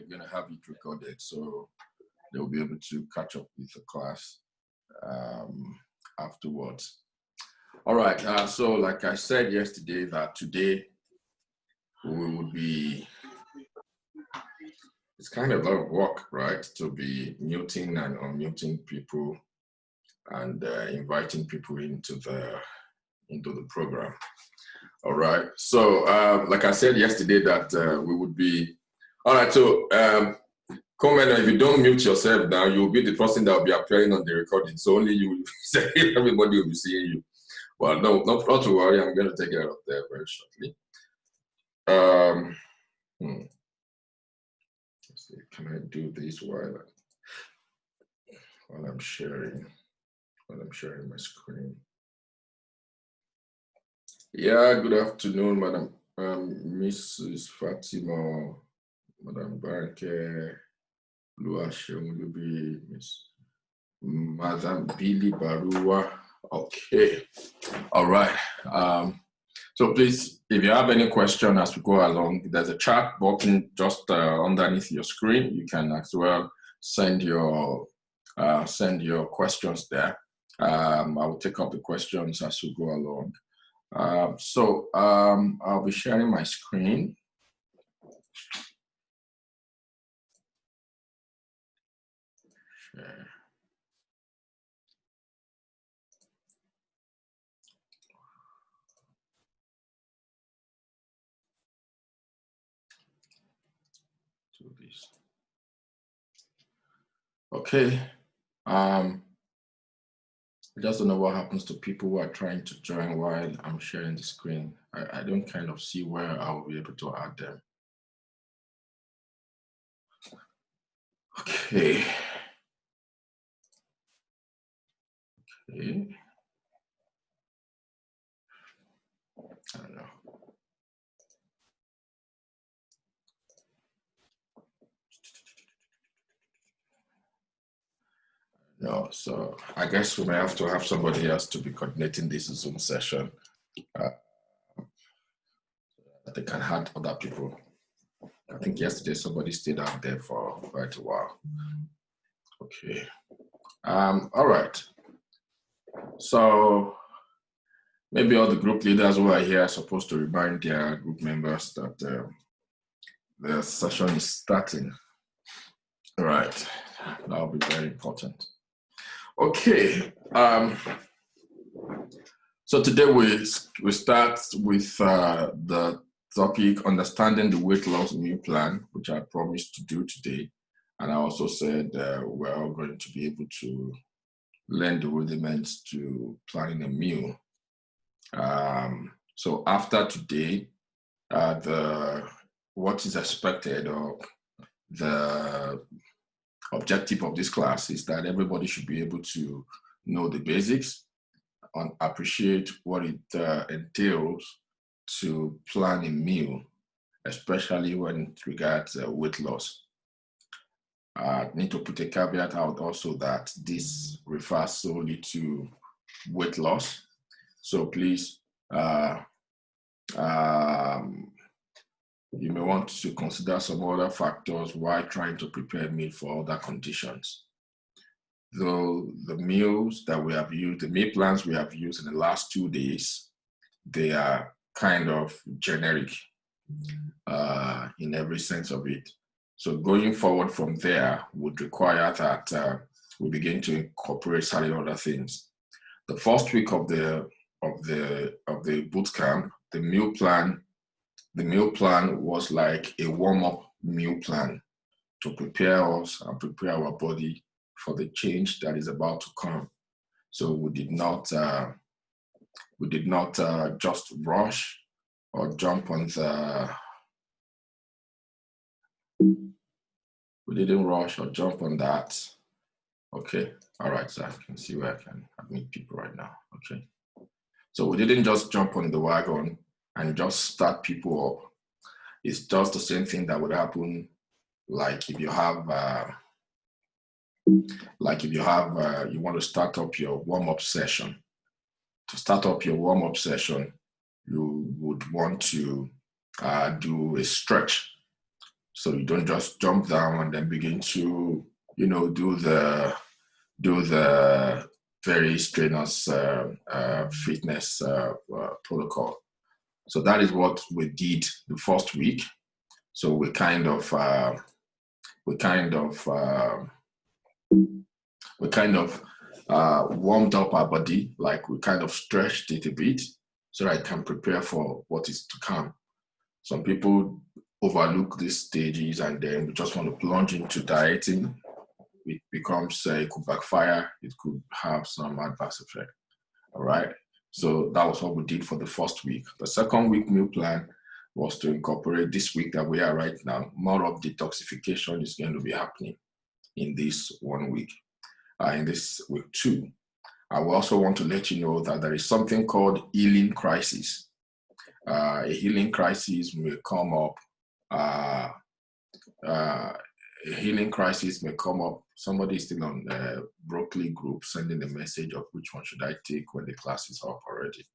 going to have it recorded, so they'll be able to catch up with the class afterwards. All right, so like I said yesterday, that today we would be, it's kind of a lot of work, right, to be muting and unmuting people and inviting people into the program. All right, so like I said yesterday that we would be, all right, so Coleman, if you don't mute yourself now, you'll be the person that will be appearing on the recording, so only you will say, everybody will be seeing you. Well, no, not to worry, I'm going to take it out of there very shortly. Let's see, can I do this while I'm sharing my screen? Yeah, good afternoon, Madam Mrs. Fatima, Madam Barke, Luashemulubi, Miss Madam Billy Barua. Okay, all right. So please, if you have any question as we go along, there's a chat button just underneath your screen. You can as well send your questions there. I will take up the questions as we go along. So I'll be sharing my screen. Share. Do this. Okay. I just don't know what happens to people who are trying to join while I'm sharing the screen. I don't kind of see where I will be able to add them. Okay. Okay. I don't know. No, so I guess we may have to have somebody else to be coordinating this Zoom session. They can add other people. I think yesterday somebody stayed out there for quite a while. Okay. All right. So maybe all the group leaders who are here are supposed to remind their group members that the session is starting. All right. That'll be very important. Okay. So today we start with the topic, understanding the weight loss meal plan, which I promised to do today. And I also said we're all going to be able to learn the rudiments to planning a meal. So after today, what is expected, or the objective of this class, is that everybody should be able to know the basics and appreciate what it entails to plan a meal, especially when it regards weight loss. I need to put a caveat out also that this refers solely to weight loss. So please, you may want to consider some other factors while trying to prepare a meal for other conditions. Though the meals that we have used, the meal plans we have used in the last 2 days, they are kind of generic in every sense of it. So going forward from there would require that we begin to incorporate certain other things. The first week of the boot camp, the meal plan was like a warm-up meal plan to prepare us and prepare our body for the change that is about to come. So we did not just rush or jump on the. We didn't rush or jump on that. Okay, all right, so I can see where I can admit people right now. Okay, so we didn't just jump on the wagon and just start people up. It's just the same thing that would happen, like if you want to start up your warm-up session. To start up your warm-up session, you would want to do a stretch. So you don't just jump down and then begin to, do the very strenuous fitness protocol. So that is what we did the first week. So we kind of warmed up our body, like we kind of stretched it a bit so that I can prepare for what is to come. Some people overlook these stages and then we just want to plunge into dieting. It becomes, it could backfire, it could have some adverse effect. All right. So that was what we did for the first week. The second week meal plan was to incorporate this week that we are right now. More of detoxification is going to be happening in this 1 week. In this week 2, I will also want to let you know that there is something called healing crisis. A healing crisis may come up. A healing crisis may come up. Somebody is still on the broccoli group sending a message of which one should I take when the class is up already.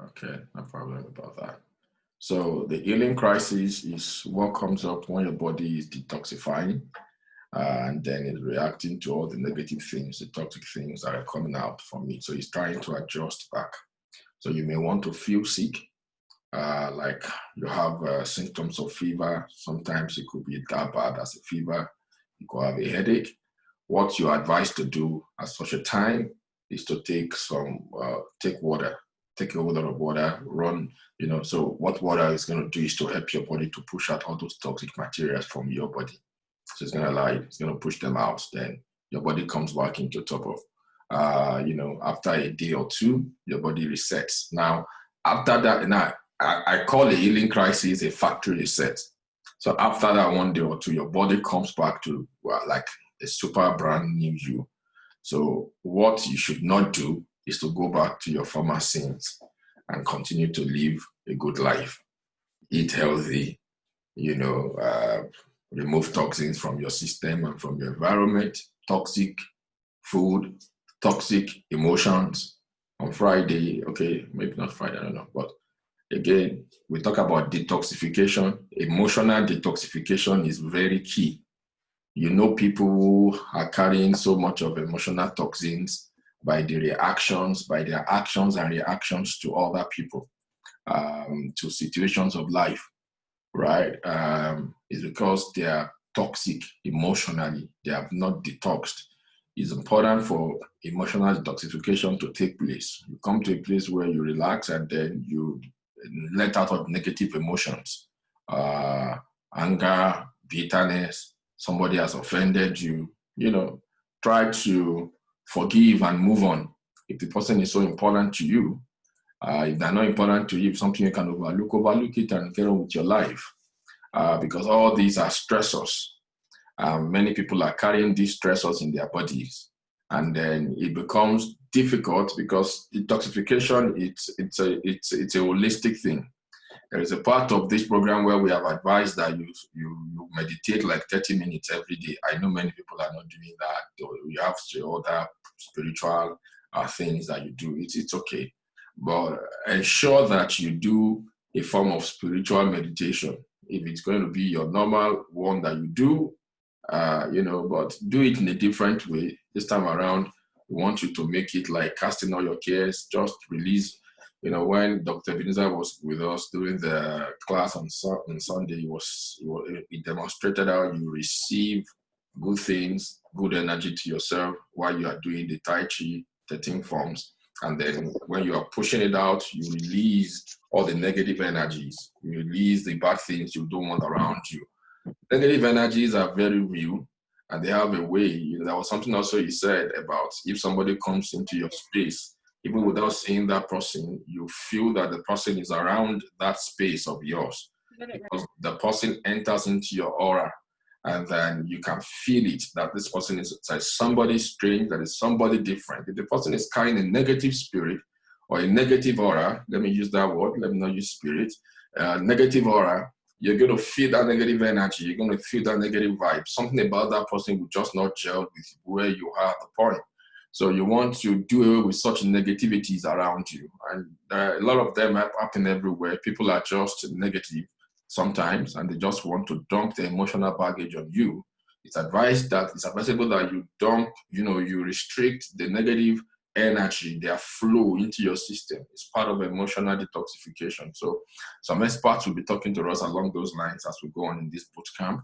Okay, no problem about that. So the healing crisis is what comes up when your body is detoxifying and then it's reacting to all the negative things, the toxic things that are coming out from it. So it's trying to adjust back. So you may want to feel sick, like you have symptoms of fever. Sometimes it could be that bad as a fever. You could have a headache. What you're advised to do at such a time is to take water. Take a lot of water, run, so what water is going to do is to help your body to push out all those toxic materials from your body. So it's going to push them out. Then your body comes back into top of, after a day or two, your body resets. Now, after that, I call a healing crisis a factory reset. So after that 1 day or two, your body comes back to like a super brand new you. So what you should not do is to go back to your former sins and continue to live a good life. Eat healthy, remove toxins from your system and from your environment, toxic food, toxic emotions. On Friday, okay, maybe not Friday, I don't know, but again, we talk about detoxification. Emotional detoxification is very key. People who are carrying so much of emotional toxins by their actions and reactions to other people, to situations of life, right? It's because they are toxic emotionally. They have not detoxed. It's important for emotional detoxification to take place. You come to a place where you relax and then you let out of negative emotions, anger, bitterness, somebody has offended you, try to forgive and move on. If the person is so important to you, if they're not important to you, something you can overlook it and get on with your life. Because all these are stressors. Many people are carrying these stressors in their bodies. And then it becomes difficult because detoxification, it's a holistic thing. There is a part of this program where we have advised that you meditate like 30 minutes every day. I know many people are not doing that. You have other spiritual things that you do. It's okay. But ensure that you do a form of spiritual meditation. If it's going to be your normal one that you do, but do it in a different way. This time around, we want you to make it like casting all your cares, just release. When Dr. Ebenezer was with us during the class on Sunday, he demonstrated how you receive good things, good energy to yourself while you are doing the Tai Chi 13 forms. And then when you are pushing it out, you release all the negative energies. You release the bad things you don't want around you. Negative energies are very real and they have a way. There was something also he said about if somebody comes into your space, even without seeing that person, you feel that the person is around that space of yours because the person enters into your aura and then you can feel it that this person is somebody strange, that is somebody different. If the person is carrying a negative spirit or a negative aura, let me use that word, let me not use spirit, negative aura, you're going to feel that negative energy. You're going to feel that negative vibe. Something about that person will just not gel with where you are at the point. So you want to do away with such negativities around you. And a lot of them happen everywhere. People are just negative sometimes, and they just want to dump the emotional baggage on you. It's advisable that you dump, you restrict the negative energy, their flow into your system. It's part of emotional detoxification. So some experts will be talking to us along those lines as we go on in this boot camp.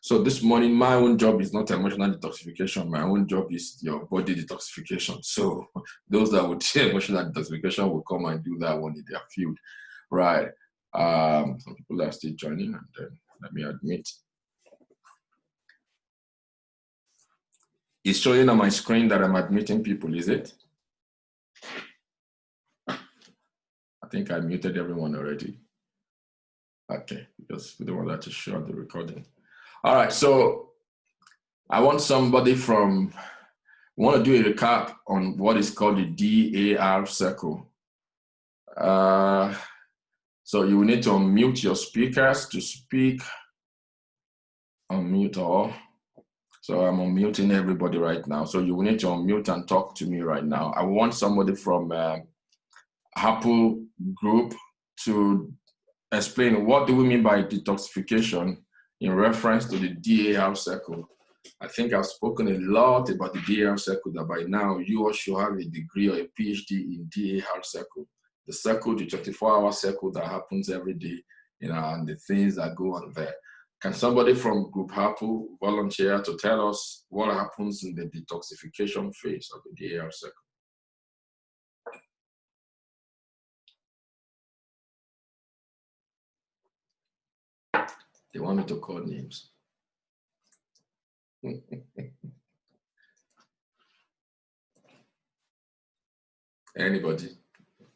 So this morning, my own job is not emotional detoxification. My own job is your body detoxification. So those that would say emotional detoxification will come and do that one in their field, right? Some people are still joining, and then let me admit. It's showing on my screen that I'm admitting people, is it? I think I muted everyone already. Okay, because we don't want that to show on the recording. All right, so I want somebody we want to do a recap on what is called the DAR circle. So you will need to unmute your speakers to speak. Unmute all. So I'm unmuting everybody right now. So you will need to unmute and talk to me right now. I want somebody from Apple group to explain what do we mean by detoxification in reference to the DAR circle. I think I've spoken a lot about the DAR circle, that by now you all should have a degree or a PhD in DAR circle. The circle, the 24-hour circle that happens every day, and the things that go on there. Can somebody from Group Apple volunteer to tell us what happens in the detoxification phase of the DAR circle? They want me to call names. Anybody?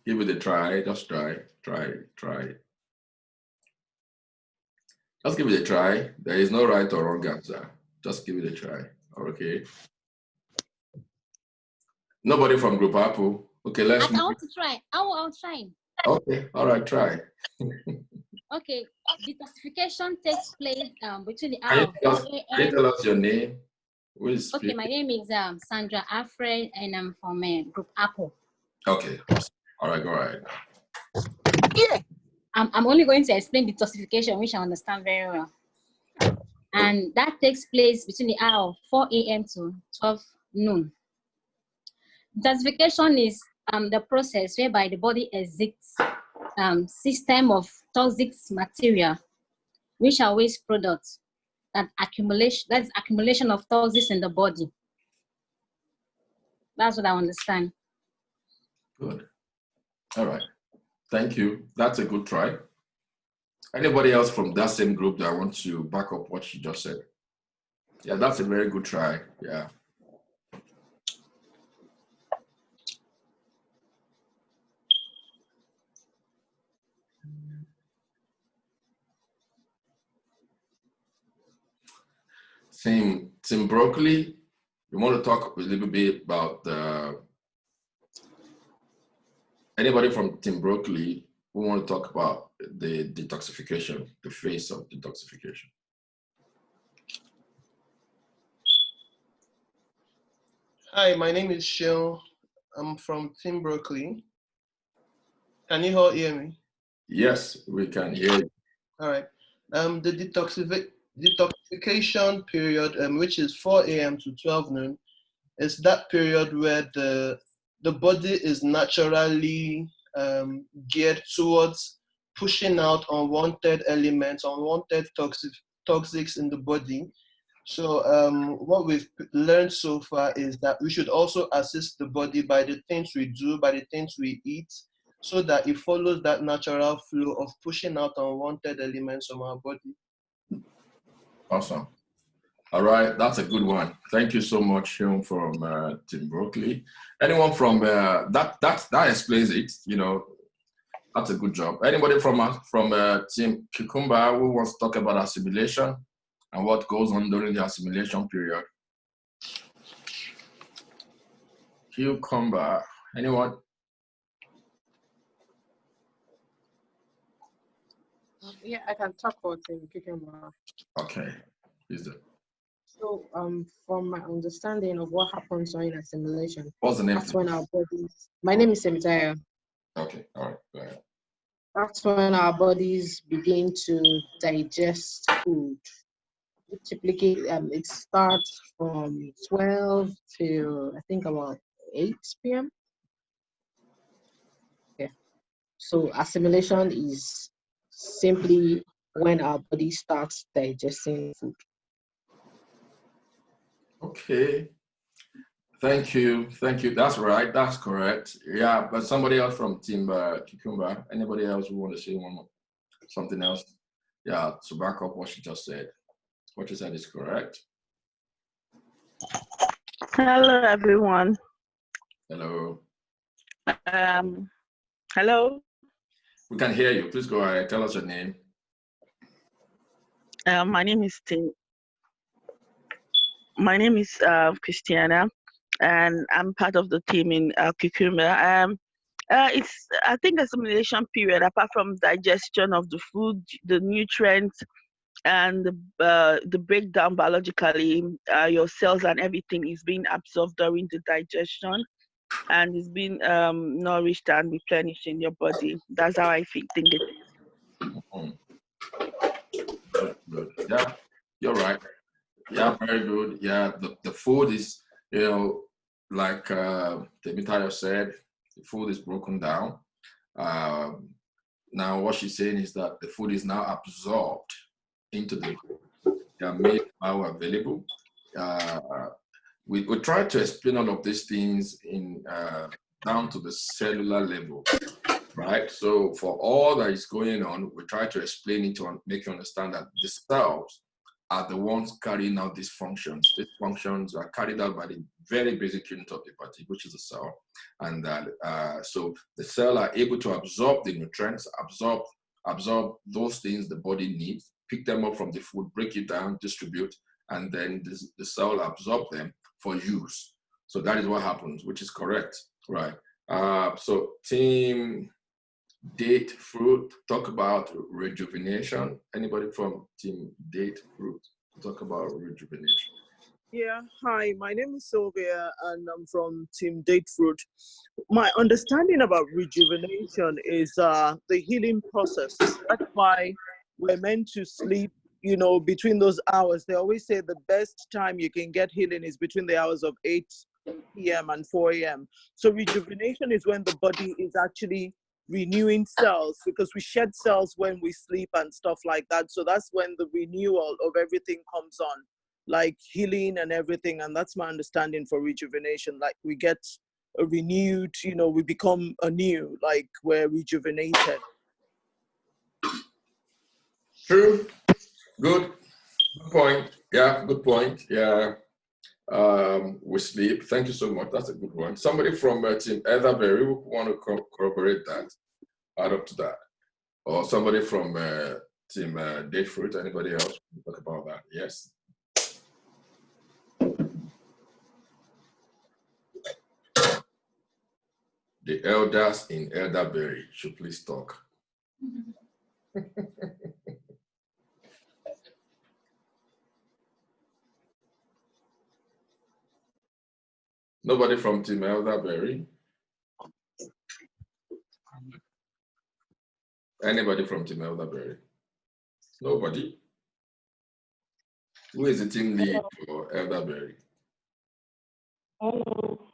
Give it a try. Just try. Just give it a try. There is no right or wrong answer. Just give it a try. Okay. Nobody from Group Apple. Okay, let's. I want to try. I'll try. Okay. All right. Try. Okay. Detoxification takes place between the Can hour you tell us your name? Okay, my name is Sandra Alfred, and I'm from Group Apple. Okay. All right. Go ahead. Yeah. I'm only going to explain detoxification, which I understand very well. And that takes place between the hour of 4 a.m. to 12 noon. Detoxification is the process whereby the body exits system of toxic material, which are waste products that's accumulation of toxins in the body. That's what I understand. Good. All right. Thank you. That's a good try. Anybody else from that same group that wants to back up what you just said? Yeah, that's a very good try. Yeah. Team Broccoli, you want to talk a little bit about anybody from Team Broccoli who want to talk about the detoxification, the phase of detoxification? Hi, my name is Shil. I'm from Team Broccoli. Can you all hear me? Yes, we can hear you. All right. The detoxification period, which is 4 a.m. to 12 noon, is that period where the body is naturally geared towards pushing out unwanted elements, unwanted toxics in the body. So what we've learned so far is that we should also assist the body by the things we do, by the things we eat, so that it follows that natural flow of pushing out unwanted elements from our body. Awesome. All right, that's a good one. Thank you so much, Sean, from Team Broccoli. Anyone from that explains it. That's a good job. Anybody from Team Cucumber who wants to talk about assimilation and what goes on during the assimilation period? Cucumber. Anyone? Yeah, I can talk about cucumber. Okay, please do. So, from my understanding of what happens during assimilation, What's the name? that's when our bodies. My name is Semitaya. Okay, all right, go ahead. That's when our bodies begin to digest food. Typically, it starts from 12 to I think about 8 p.m. Yeah. So assimilation is simply when our body starts digesting food. Okay, thank you, thank you. That's right, that's correct. Yeah, but somebody else from Team Cucumber, anybody else who want to say something else? Yeah, to back up what she just said. What you said is correct. Hello, everyone. Hello. Hello. We can hear you. Please go ahead. Tell us your name. My name is Christiana, and I'm part of the team in Cucumber. It's I think assimilation period. Apart from digestion of the food, the nutrients, and the breakdown biologically, your cells and everything is being absorbed during the digestion, and is being nourished and replenished in your body. That's how I think it is. Good. Yeah, you're right. Yeah, very good. Yeah, the food is, like Temitayo said, the food is broken down. Now, what she's saying is that the food is now absorbed into the body. They are made bioavailable. We try to explain all of these things in down to the cellular level, right? So for all that is going on, we try to explain it to make you understand that the cells are the ones carrying out these functions. These functions are carried out by the very basic unit of the body, which is the cell. And so the cell are able to absorb the nutrients, absorb those things the body needs, pick them up from the food, break it down, distribute, and then the cell absorb them for use. So that is what happens, which is correct, right? So team Date Fruit, talk about rejuvenation. Anybody from Team Date Fruit talk about rejuvenation? Yeah, hi, my name is Sylvia and I'm from Team Date Fruit. My understanding about rejuvenation is the healing process. That's why we're meant to sleep, between those hours. They always say the best time you can get healing is between the hours of 8 p.m. and 4 a.m. So rejuvenation is when the body is actually renewing cells, because we shed cells when we sleep and stuff like that. So that's when the renewal of everything comes on, like healing and everything. And that's my understanding for rejuvenation. Like we get a renewed, we become anew, like we're rejuvenated. True. Good point. Yeah, good point. Yeah. We sleep. Thank you so much. That's a good one. Somebody from Team Etherberry who want to corroborate that, add up to that. Or somebody from Team Date Fruit. Anybody else talk about that? Yes. The elders in Elderberry should please talk. Nobody from Team Elderberry? Anybody from Team Elderberry? Nobody? Who is the team lead for Elderberry? Hello.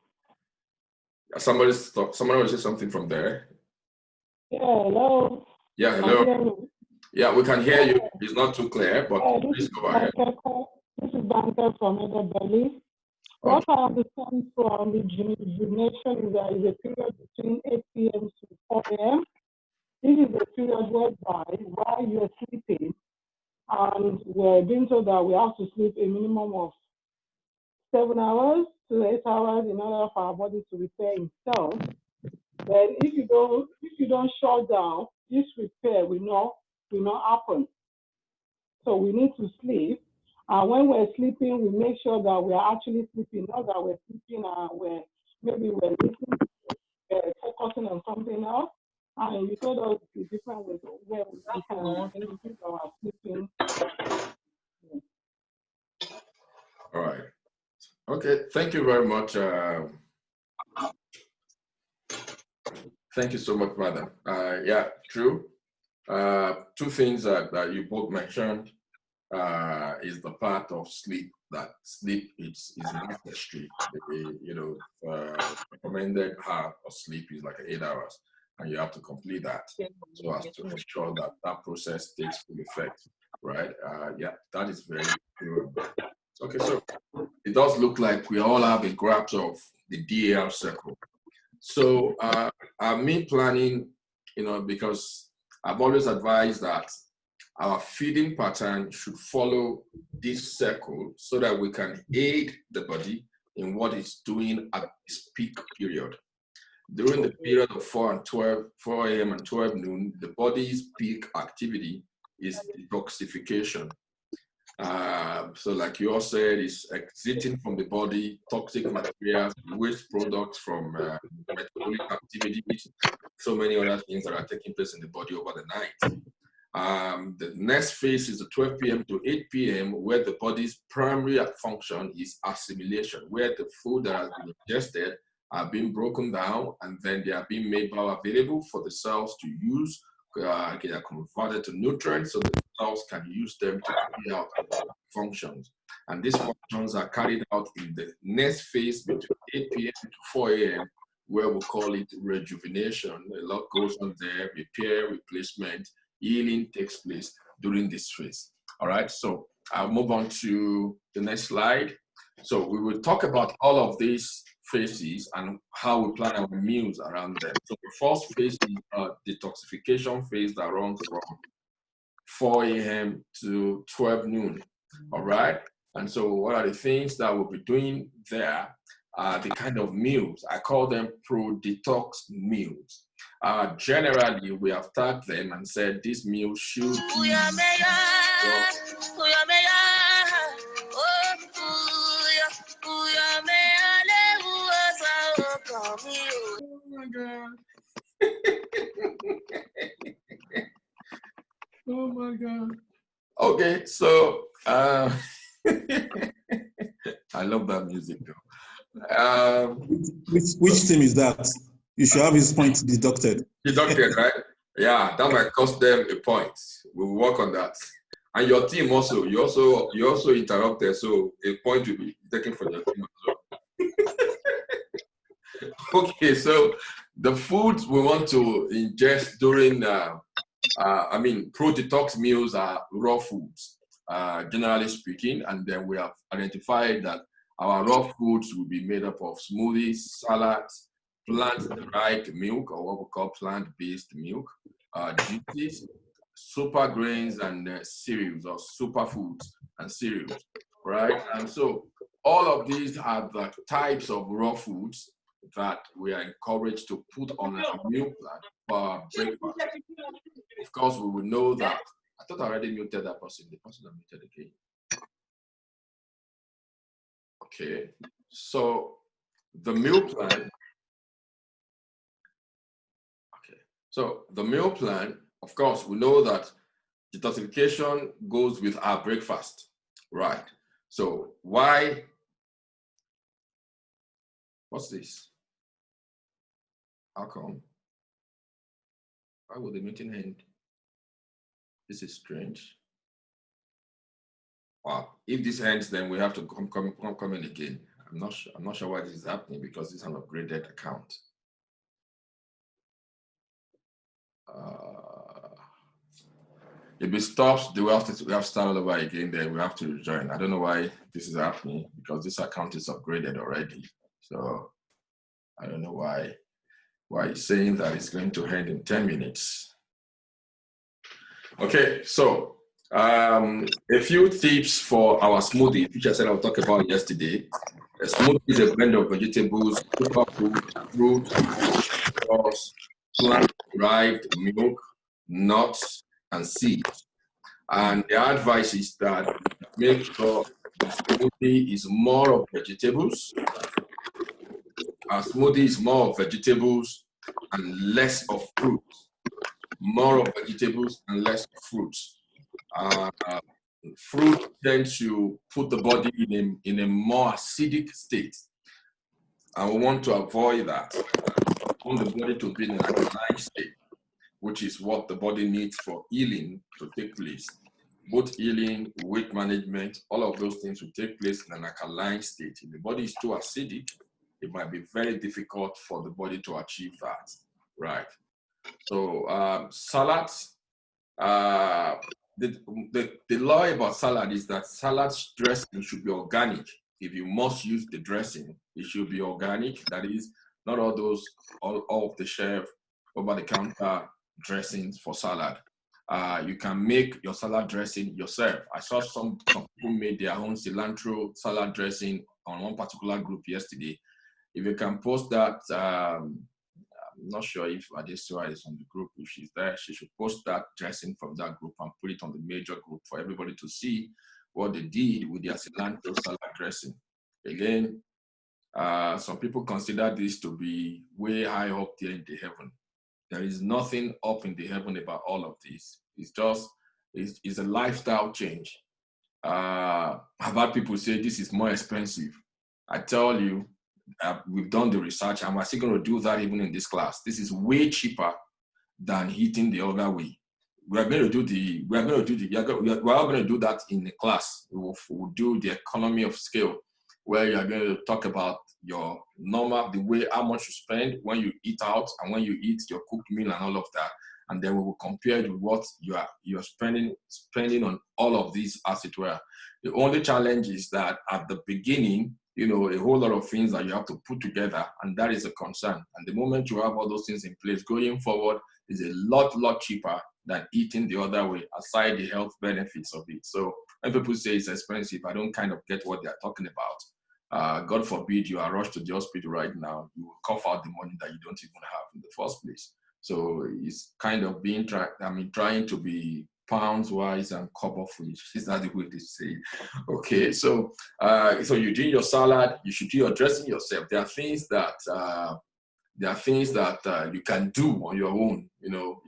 Somebody will say something from there. Yeah, hello. Yeah, hello. Yeah, we can hear you. It's not too clear, but please go ahead. This is Banker from Elderberry. What I understand from rejuvenation is there is a period between 8 p.m. to 4 a.m. This is a period whereby while you're sleeping, and we're being told that we have to sleep a minimum of 7 hours to 8 hours in order for our body to repair itself. Then if you don't shut down, this repair will not happen. So we need to sleep. And when we're sleeping, we make sure that we are actually sleeping, not that we're sleeping and we're listening, focusing on something else. And you told us the different ways where we benefit our sleeping. All right. Okay. Thank you very much. Thank you so much, madam. Yeah, true. Two things that you both mentioned is the part of sleep. That sleep is necessary. Recommended hour of sleep is like 8 hours, and you have to complete that so as to ensure that that process takes full effect. Right? Yeah, that is very true. Okay, so it does look like we all have a grasp of the DAR circle. So meal planning, because I've always advised that our feeding pattern should follow this circle so that we can aid the body in what it's doing at its peak period. During the period of 4 a.m. and 12 noon, the body's peak activity is detoxification. So like you all said, it's exiting from the body toxic materials, waste products from metabolic activities, so many other things that are taking place in the body over the night. The next phase is the 12 p.m. to 8 p.m. where the body's primary function is assimilation, where the food that has been ingested are being broken down and then they are being made bioavailable for the cells to use. They are converted to nutrients so the cells can use them to carry out functions. And these functions are carried out in the next phase between 8 p.m. to 4 a.m., where we call it rejuvenation. A lot goes on there, repair, replacement, healing takes place during this phase. All right, so I'll move on to the next slide. So we will talk about all of these phases and how we plan our meals around them. So the first phase is detoxification phase that runs from 4 a.m. to 12 noon. All right. And so what are the things that we'll be doing there? The kind of meals, I call them pro-detox meals. Generally, we have tagged them and said this meal should be oh my God. Oh my God. Okay, so I love that music though. Which team is that? You should have his point deducted. Deducted, right? Yeah, that might cost them a point. We'll work on that. And your team also, you also interrupted, so a point will be taken from your team as well. Okay, so the foods we want to ingest during pro-detox meals are raw foods, generally speaking, and then we have identified that our raw foods will be made up of smoothies, salads, plant-derived milk, or what we call plant-based milk, juices, super grains, and cereals, or superfoods and cereals, right? And so all of these are the types of raw foods that we are encouraged to put on our meal plan for our breakfast. Of course, we will know that. I thought I already muted that person. The person I muted again. Okay, so the meal plan. Okay, so the meal plan, of course, we know that detoxification goes with our breakfast, right? So why? What's this? How come? Why would the meeting end? This is strange. Wow. If this ends, then we have to come in again. I'm not sure why this is happening because it's an upgraded account. If it stops, we have to start all over again. Then we have to rejoin. I don't know why this is happening because this account is upgraded already. So I don't know why it's saying that it's going to end in 10 minutes. Okay, so a few tips for our smoothie, which I said I'll talk about yesterday. A smoothie is a blend of vegetables, superfood, fruit, plant-derived milk, nuts, and seeds. And the advice is that make sure the smoothie is more of vegetables. Our smoothie is more of vegetables and less of fruit. more of vegetables and less of fruits. Fruit tends to put the body in a more acidic state, and we want to avoid that. We want the body to be in an alkaline state, which is what the body needs for healing to take place. Both healing, weight management, all of those things will take place in an alkaline state. If the body is too acidic, it might be very difficult for the body to achieve that, right? So salads, the law about salad is that salad dressing should be organic. If you must use the dressing, it should be organic. That is, not all those all off the shelf, over the counter dressings for salad. You can make your salad dressing yourself. I saw some people made their own cilantro salad dressing on one particular group yesterday. If you can post that, I'm not sure if Adesua is on the group. If she's there, she should post that dressing from that group and put it on the major group for everybody to see what they did with their cilantro salad dressing. Again, some people consider this to be way high up there in the heaven. There is nothing up in the heaven about all of this. It's just, it's a lifestyle change. I've had people say this is more expensive. I tell you, we've done the research and we're still going to do that even in this class. This is way cheaper than eating the other way. We're all going to do that in the class. We'll do the economy of scale, where you're going to talk about your normal, the way, how much you spend when you eat out and when you eat your cooked meal and all of that. And then we will compare it with what you're spending on all of these, as it were. The only challenge is that at the beginning, you know, a whole lot of things that you have to put together, and that is a concern. And the moment you have all those things in place, going forward is a lot cheaper than eating the other way, aside the health benefits of it. So when people say it's expensive, I don't kind of get what they're talking about. God forbid you are rushed to the hospital right now, you will cough out the money that you don't even have in the first place. So it's kind of being trying to be pounds wise and copper foolish. Is that the way they say? Okay, so you do your salad, you should do your dressing yourself. There are things that you can do on your own. You know,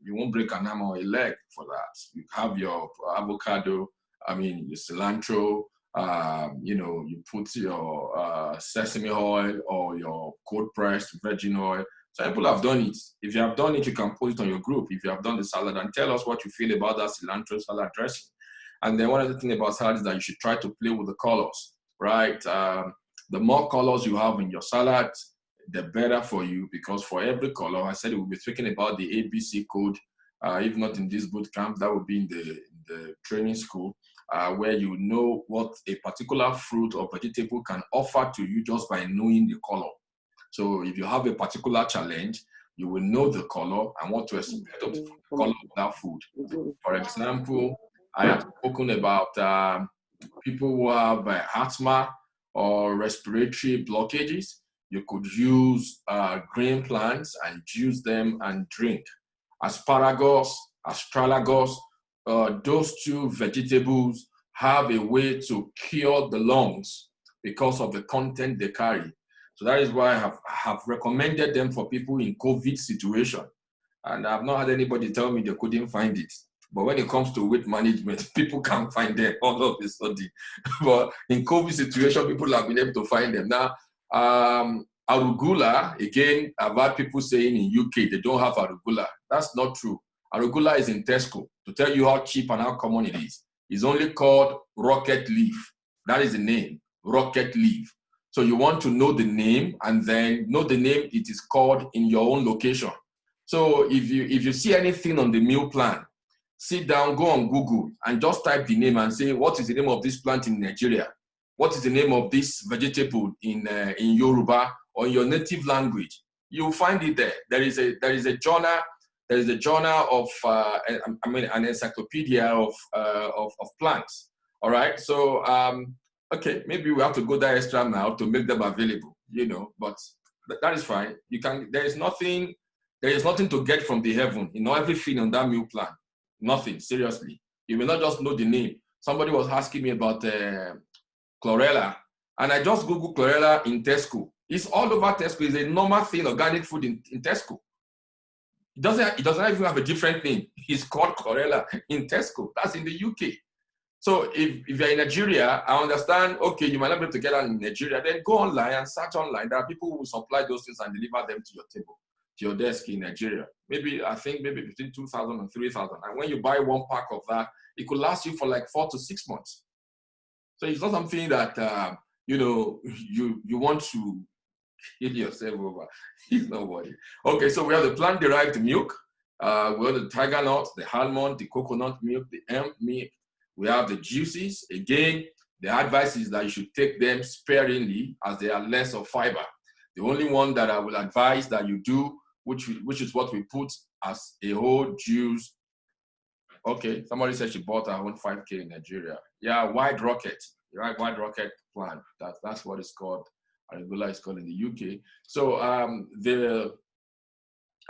you won't break an arm or a leg for that. You have your avocado, your cilantro. You put your sesame oil or your cold pressed virgin oil. So people have done it. If you have done it, you can put it on your group. If you have done the salad, and tell us what you feel about that cilantro salad dressing. And then one other thing about salad is that you should try to play with the colors, right? The more colors you have in your salad, the better for you, because for every color, I said we'll be speaking about the ABC code. If not in this boot camp, that would be in the training school, where you know what a particular fruit or vegetable can offer to you just by knowing the color. So if you have a particular challenge, you will know the color and what to expect of the color of that food. For example, I have spoken about people who have asthma or respiratory blockages. You could use green plants and juice them and drink. Asparagus, astragalus, those two vegetables have a way to cure the lungs because of the content they carry. So that is why I have recommended them for people in COVID situation. And I've not had anybody tell me they couldn't find it. But when it comes to weight management, people can't find them all of a sudden. But in COVID situation, people have been able to find them. Now, arugula, again, I've had people saying in UK they don't have arugula. That's not true. Arugula is in Tesco. To tell you how cheap and how common it is, it's only called rocket leaf. That is the name, rocket leaf. So you want to know the name, and then know the name it is called in your own location. So if you see anything on the meal plan, sit down, go on Google, and just type the name and say, what is the name of this plant in Nigeria? What is the name of this vegetable in Yoruba or in your native language? You'll find it there. There is a journal. There is a journal of an encyclopedia of plants. All right. So okay, maybe we have to go that extra mile to make them available. But that is fine. You can. There is nothing to get from the heaven. Everything on that meal plan. Nothing, seriously. You may not just know the name. Somebody was asking me about chlorella, and I just Googled chlorella in Tesco. It's all over Tesco. It's a normal thing, organic food in Tesco. It doesn't even have a different name. It's called chlorella in Tesco. That's in the UK. So if you're in Nigeria, I understand, okay, you might not be able to get out in Nigeria, then go online and search online. There are people who will supply those things and deliver them to your table, to your desk in Nigeria. I think maybe between 2,000 and 3,000. And when you buy one pack of that, it could last you for like 4 to 6 months. So it's not something that, you want to kill yourself over. It's not worth it. Okay, so we have the plant-derived milk. We have the tiger nut, the almond, the coconut milk, the hemp milk. We have the juices. Again, the advice is that you should take them sparingly as they are less of fiber. The only one that I will advise that you do, which is what we put as a whole juice. Okay, somebody said she bought her own 5K in Nigeria. Yeah, White Rocket. Right, White Rocket plant. That's what it's called. Arugula is called in the UK. So the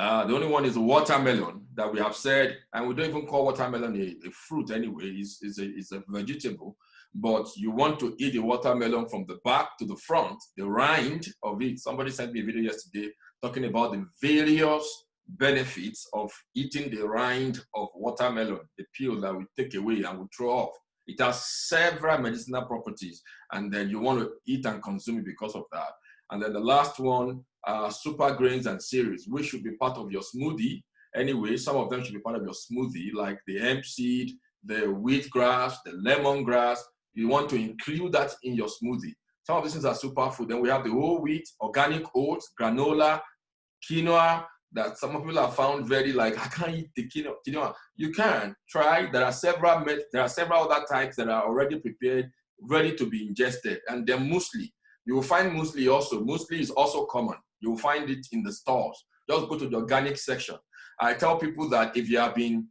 only one is a watermelon that we have said, and we don't even call watermelon a fruit anyway. It's a vegetable, but you want to eat the watermelon from the back to the front, the rind of it. Somebody sent me a video yesterday talking about the various benefits of eating the rind of watermelon, the peel that we take away and we throw off. It has several medicinal properties, and then you want to eat and consume it because of that. And then the last one, super grains and cereals, which should be part of your smoothie. Anyway, some of them should be part of your smoothie, like the hemp seed, the wheatgrass, the lemongrass. You want to include that in your smoothie. Some of these things are superfood. Then we have the whole wheat, organic oats, granola, quinoa, that some people have found very like, I can't eat the quinoa. You can try. There are several other types that are already prepared, ready to be ingested. And then muesli. You will find muesli also. Muesli is also common. You will find it in the stores. Just go to the organic section. I tell people that if you have been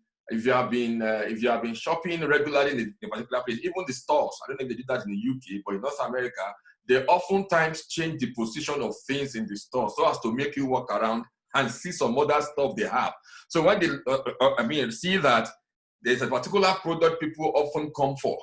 shopping regularly in a particular place, even the stores, I don't know if they do that in the UK, but in North America, they oftentimes change the position of things in the store so as to make you walk around and see some other stuff they have. So when they, see that there's a particular product people often come for,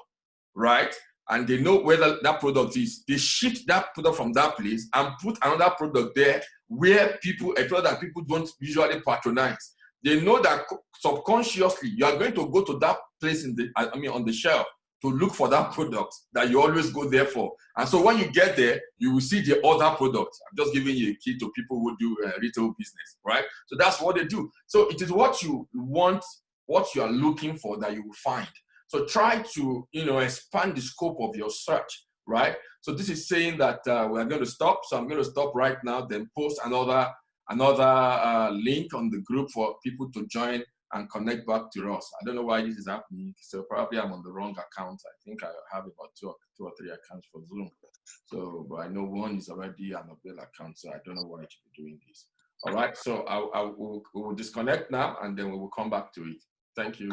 right? And they know whether that product is, they shift that product from that place and put another product there where a product that people don't usually patronize. They know that subconsciously you are going to go to that place on the shelf to look for that product that you always go there for. And so when you get there, you will see the other products. I'm just giving you a key to people who do retail business, right? So that's what they do. So it is what you want, what you are looking for that you will find. So try to, expand the scope of your search, right? So this is saying that we're going to stop. So I'm going to stop right now, then post another link on the group for people to join and connect back to us. I don't know why this is happening. So probably I'm on the wrong account. I think I have about two or three accounts for Zoom. So, but I know one is already an update account, so I don't know why I should be doing this. All right, so we will disconnect now, and then we will come back to it. Thank you.